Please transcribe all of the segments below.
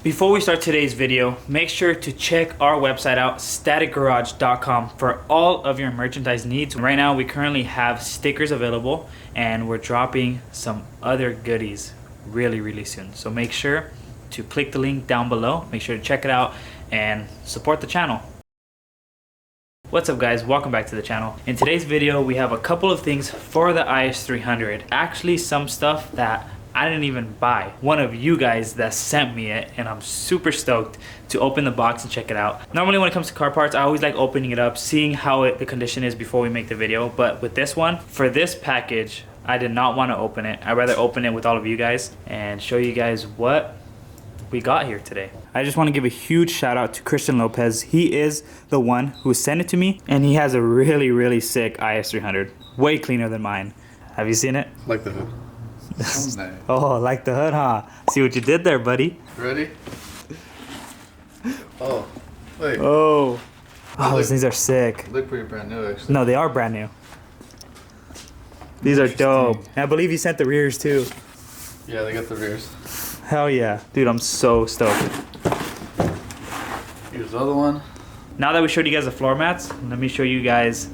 Before we start today's video, make sure to check our website out, staticgarage.com, for all of your merchandise needs. Right now, we currently have stickers available and we're dropping some other goodies really soon. So make sure to click the link down below. Make sure to check it out and support the channel. What's up guys, welcome back to the channel. In today's video, we have a couple of things for the IS300. Actually, some stuff that I didn't even buy. One of you guys that sent me it, and I'm super stoked to open the box and check it out. Normally when it comes to car parts, I always like opening it up, seeing how the condition is before we make the video. But with this one, for this package, I did not want to open it. I'd rather open it with all of you guys and show you guys what we got here today. I just want to give a huge shout out to Christian Lopez. He is the one who sent it to me, and he has a really sick IS300. Way cleaner than mine. Have you seen it? Like the hood. Oh, like the hood, huh? See what you did there, buddy. Ready? Oh, wait. Oh, those things are sick. Look pretty brand new, actually. No, they are brand new. These are dope. And I believe you sent the rears too. Yeah, they got the rears. Hell yeah. Dude, I'm so stoked. Here's the other one. Now that we showed you guys the floor mats, let me show you guys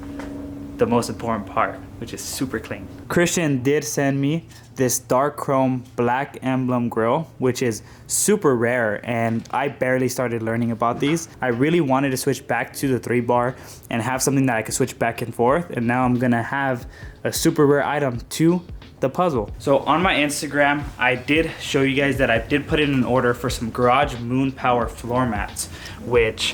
the most important part, which is super clean. Christian did send me this dark chrome black emblem grill, which is super rare, and I barely started learning about these. I really wanted to switch back to the 3-bar and have something that I could switch back and forth, and now I'm gonna have a super rare item to the puzzle. So on my Instagram, I did show you guys that I did put in an order for some Garage Moon Power floor mats, which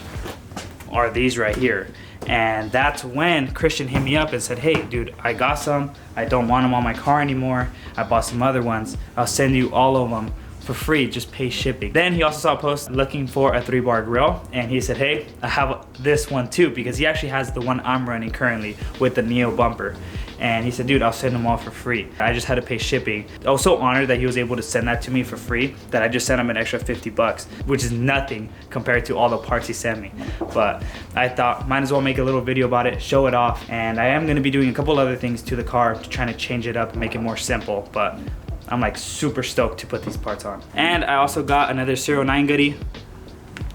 are these right here. And that's when Christian hit me up and said, hey dude, I got some, I don't want them on my car anymore, I bought some other ones, I'll send you all of them for free, just pay shipping. Then he also saw a post looking for a 3-bar grill, and he said, hey, I have this one too, because he actually has the one I'm running currently with the Neo bumper. And he said, dude, I'll send them all for free. I just had to pay shipping. I was so honored that he was able to send that to me for free that I just sent him an extra 50 bucks, which is nothing compared to all the parts he sent me. But I thought, might as well make a little video about it, show it off. And I am gonna be doing a couple other things to the car to try to change it up and make it more simple. But I'm like super stoked to put these parts on. And I also got another 09 goodie,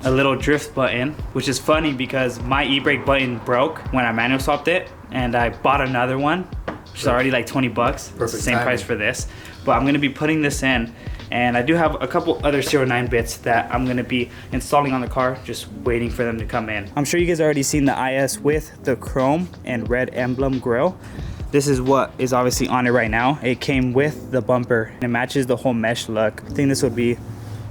a little drift button, which is funny because my e-brake button broke when I manual swapped it, and I bought another one, which is already like 20 bucks. It's the same price for this. But I'm gonna be putting this in, and I do have a couple other 09 bits that I'm gonna be installing on the car, just waiting for them to come in. I'm sure you guys already seen the IS with the chrome and red emblem grille. This is what is obviously on it right now. It came with the bumper. It matches the whole mesh look. I think this would be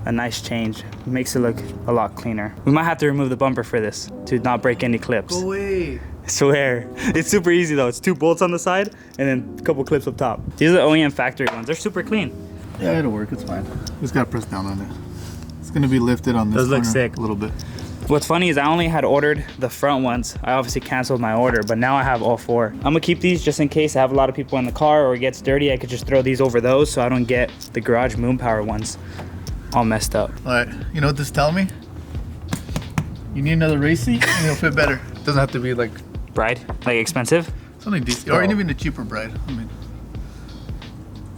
a nice change. Makes it look a lot cleaner. We might have to remove the bumper for this to not break any clips. Go away. I swear. It's super easy though. It's 2 bolts on the side and then a couple clips up top. These are the OEM factory ones. They're super clean. Yeah, it'll work. It's fine. Just gotta press down on it. It's gonna be lifted on this Those look sick. A little bit. What's funny is I only had ordered the front ones. I obviously canceled my order, but now I have all 4. I'm gonna keep these just in case I have a lot of people in the car or it gets dirty. I could just throw these over those so I don't get the Garage Moon Power ones all messed up. All right, you know what this tell me? You need another race seat and it'll fit better. It doesn't have to be like... Bride? Like expensive? Something decent, or even a cheaper bride. I mean,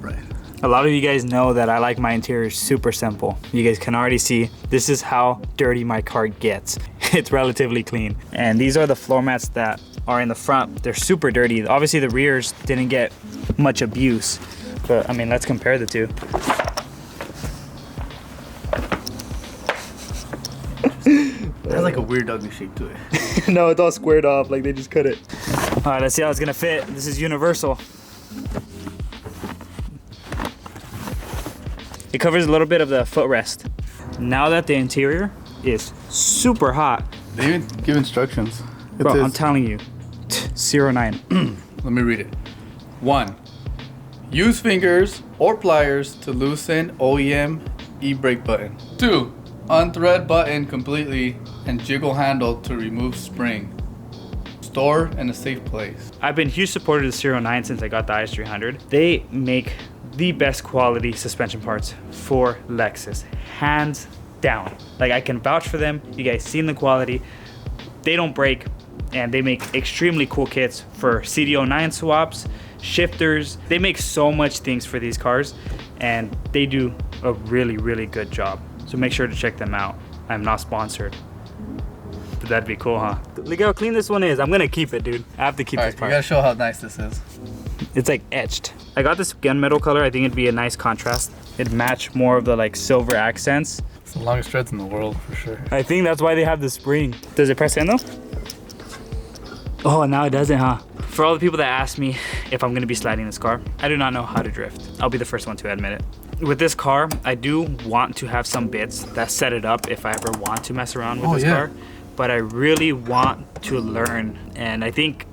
bride. A lot of you guys know that I like my interior super simple. You guys can already see this is how dirty my car gets. It's relatively clean. And these are the floor mats that are in the front. They're super dirty. Obviously the rears didn't get much abuse, but I mean, let's compare the two. It has like a weird ugly shape to it. No, it's all squared off, like they just cut it. All right, let's see how it's gonna fit. This is universal. It covers a little bit of the footrest. Now that the interior is super hot. They even give instructions. Bro, I'm telling you, 09. Let me read it. 1. Use fingers or pliers to loosen OEM e-brake button. 2. Unthread button completely and jiggle handle to remove spring. Store in a safe place. I've been a huge supporter of the 09 since I got the IS300. They make the best quality suspension parts for Lexus, hands down. Like, I can vouch for them. You guys seen the quality. They don't break, and they make extremely cool kits for CD09 swaps, shifters. They make so much things for these cars, and they do a really, really good job. So make sure to check them out. I'm not sponsored. But that'd be cool, huh? Look how clean this one is. I'm gonna keep it, dude. I have to keep this part. You gotta show how nice this is. It's like etched. I got this gunmetal color. I think it'd be a nice contrast. It'd match more of the like silver accents. It's the longest threads in the world for sure. I think that's why they have the spring. Does it press in though? Oh, now it doesn't, huh? For all the people that ask me if I'm gonna be sliding this car, I do not know how to drift. I'll be the first one to admit it. With this car, I do want to have some bits that set it up if I ever want to mess around with this car. But I really want to learn, and I think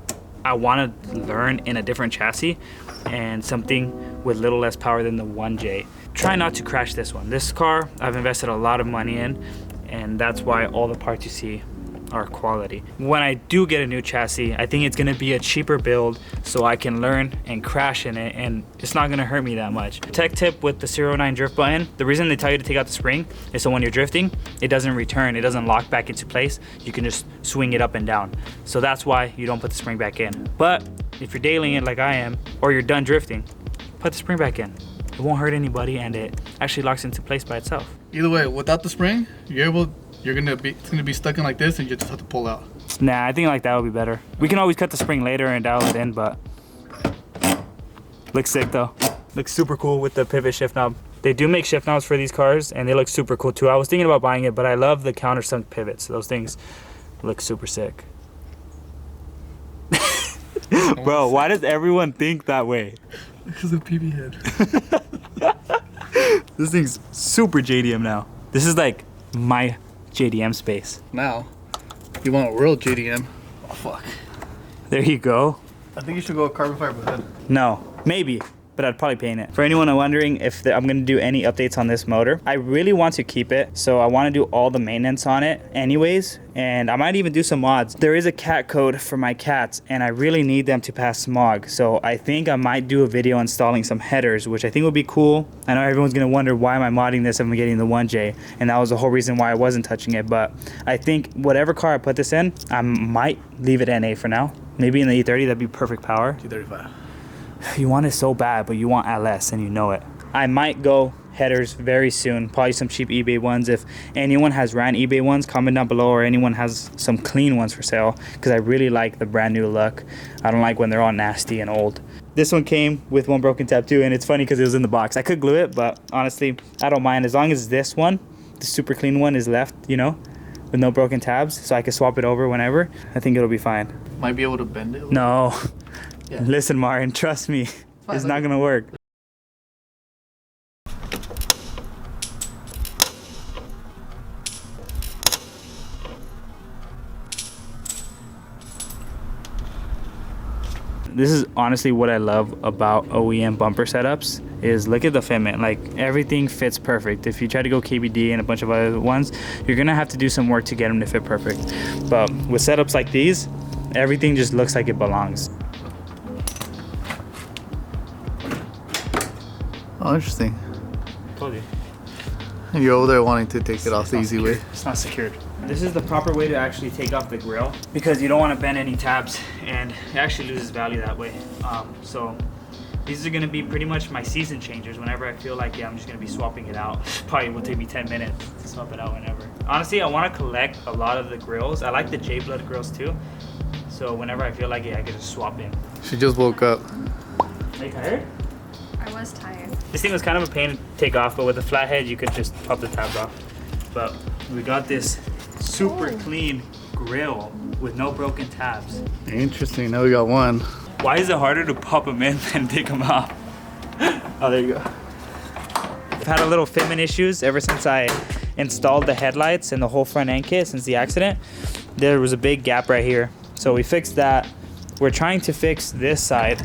I want to learn in a different chassis and something with little less power than the 1J. Try not to crash this one. This car, I've invested a lot of money in, and that's why all the parts you see are quality. When I do get a new chassis, I think it's gonna be a cheaper build so I can learn and crash in it, and it's not gonna hurt me that much. Tech tip with the 09 drift button, the reason they tell you to take out the spring is so when you're drifting, it doesn't return, it doesn't lock back into place. You can just swing it up and down. So that's why you don't put the spring back in. But if you're dailying it like I am, or you're done drifting, put the spring back in. It won't hurt anybody, and it actually locks into place by itself. Either way, without the spring, it's gonna be stuck in like this, and you just have to pull out. Nah, I think like that would be better. We can always cut the spring later and dial it in, but looks sick though. Looks super cool with the pivot shift knob. They do make shift knobs for these cars, and they look super cool too. I was thinking about buying it, but I love the countersunk pivots. Those things look super sick. Bro, why does everyone think that way? Because of PB head. This thing's super JDM now. This is like my JDM space. Now, you want a real JDM? Oh fuck. There you go. I think you should go with carbon fiber head. No, maybe, but I'd probably paint it. For anyone wondering if I'm gonna do any updates on this motor, I really want to keep it, so I wanna do all the maintenance on it anyways, and I might even do some mods. There is a cat code for my cats, and I really need them to pass smog, so I think I might do a video installing some headers, which I think would be cool. I know everyone's gonna wonder why am I modding this if I'm getting the 1J, and that was the whole reason why I wasn't touching it, but I think whatever car I put this in, I might leave it NA for now. Maybe in the E30, that'd be perfect power. E35. You want it so bad, but you want LS and you know it. I might go headers very soon, probably some cheap eBay ones. If anyone has ran eBay ones, comment down below, or anyone has some clean ones for sale, because I really like the brand new look. I don't like when they're all nasty and old. This one came with one broken tab too, and it's funny because it was in the box. I could glue it, but honestly, I don't mind as long as this one, the super clean one, is left, you know, with no broken tabs, so I can swap it over whenever. I think it'll be fine. Might be able to bend it. No. Yeah. Listen, Martin, trust me, it's not gonna work. This is honestly what I love about OEM bumper setups, is look at the fitment. Like, everything fits perfect. If you try to go KBD and a bunch of other ones, you're gonna have to do some work to get them to fit perfect. But with setups like these, everything just looks like it belongs. Oh, interesting. Told you. You're over there wanting to take it off the easy way. It's not secured. This is the proper way to actually take off the grill, because you don't want to bend any tabs, and it actually loses value that way. So these are going to be pretty much my season changers. Whenever I feel like, yeah, I'm just going to be swapping it out. Probably will take me 10 minutes to swap it out whenever. Honestly, I want to collect a lot of the grills. I like the J-Blood grills too. So whenever I feel like it, I can just swap in. She just woke up. Are you tired? I was tired. This thing was kind of a pain to take off, but with the flathead, you could just pop the tabs off. But we got this super clean grill with no broken tabs. Interesting. Now we got one. Why is it harder to pop them in than take them off? Oh, there you go. I've had a little fitment issues ever since I installed the headlights and the whole front end kit since the accident. There was a big gap right here. So we fixed that. We're trying to fix this side,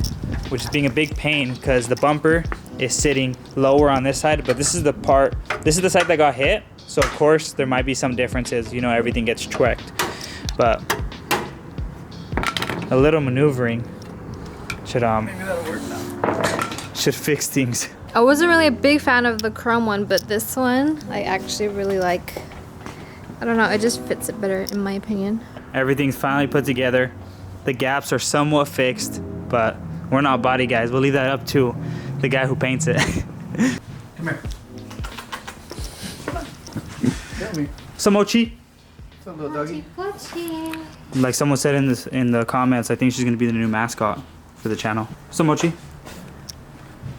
which is being a big pain because the bumper is sitting lower on this side, but this is the side that got hit. So of course there might be some differences, you know, everything gets tweaked, but a little maneuvering should Maybe that'll work now. should fix things. I wasn't really a big fan of the chrome one, but this one I actually really like. I don't know, it just fits it better in my opinion. Everything's finally put together. The gaps are somewhat fixed, but we're not body guys. We'll leave that up to the guy who paints it. Come here. Peck me. Some mochi. Some little doggy. Like someone said in the comments, I think she's gonna be the new mascot for the channel. So Mochi.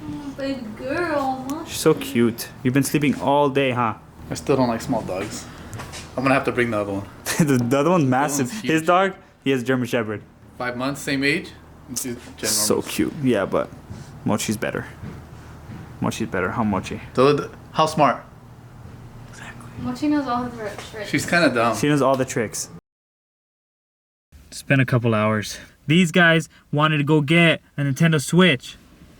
Oh, baby girl. She's so cute. You've been sleeping all day, huh? I still don't like small dogs. I'm gonna have to bring the other one. the other one's massive. one's huge. His dog, he has German Shepherd. 5 months, same age. So cute. Yeah, but Mochi's better. Mochi's better. How Mochi? How smart? Mochi knows all the tricks. She's kind of dumb. She knows all the tricks. It's been a couple hours. These guys wanted to go get a Nintendo Switch.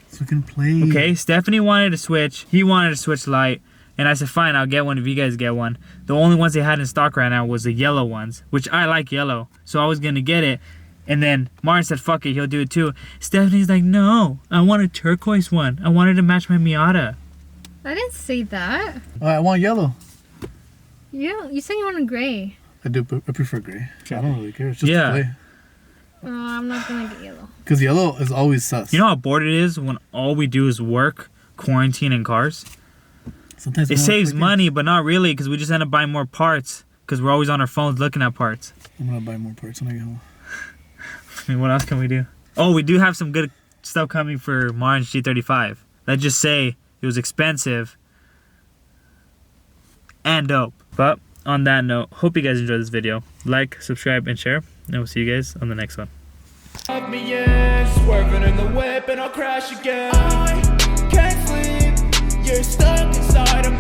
So we can play. Okay, Stephanie wanted a Switch. He wanted a Switch Lite. And I said, fine, I'll get one if you guys get one. The only ones they had in stock right now was the yellow ones, which I like yellow. So I was going to get it. And then Martin said, fuck it, he'll do it too. Stephanie's like, no, I want a turquoise one. I wanted to match my Miata. I didn't say that. I want yellow. You said you wanted gray. I prefer gray. I don't really care. It's just Yeah. to play. I'm not gonna get yellow. Because yellow is always sus. You know how bored it is when all we do is work, quarantine, and cars? Sometimes It saves money, but not really, because we just end up buying more parts, because we're always on our phones looking at parts. I'm going to buy more parts when I get home. I mean, what else can we do? Oh, we do have some good stuff coming for Martin's G35. Let's just say it was expensive and dope. But on that note, hope you guys enjoyed this video. Like, subscribe, and share. And we'll see you guys on the next one. Me in, swerving in the whip and I'll crash again. I can't sleep, you're stuck inside of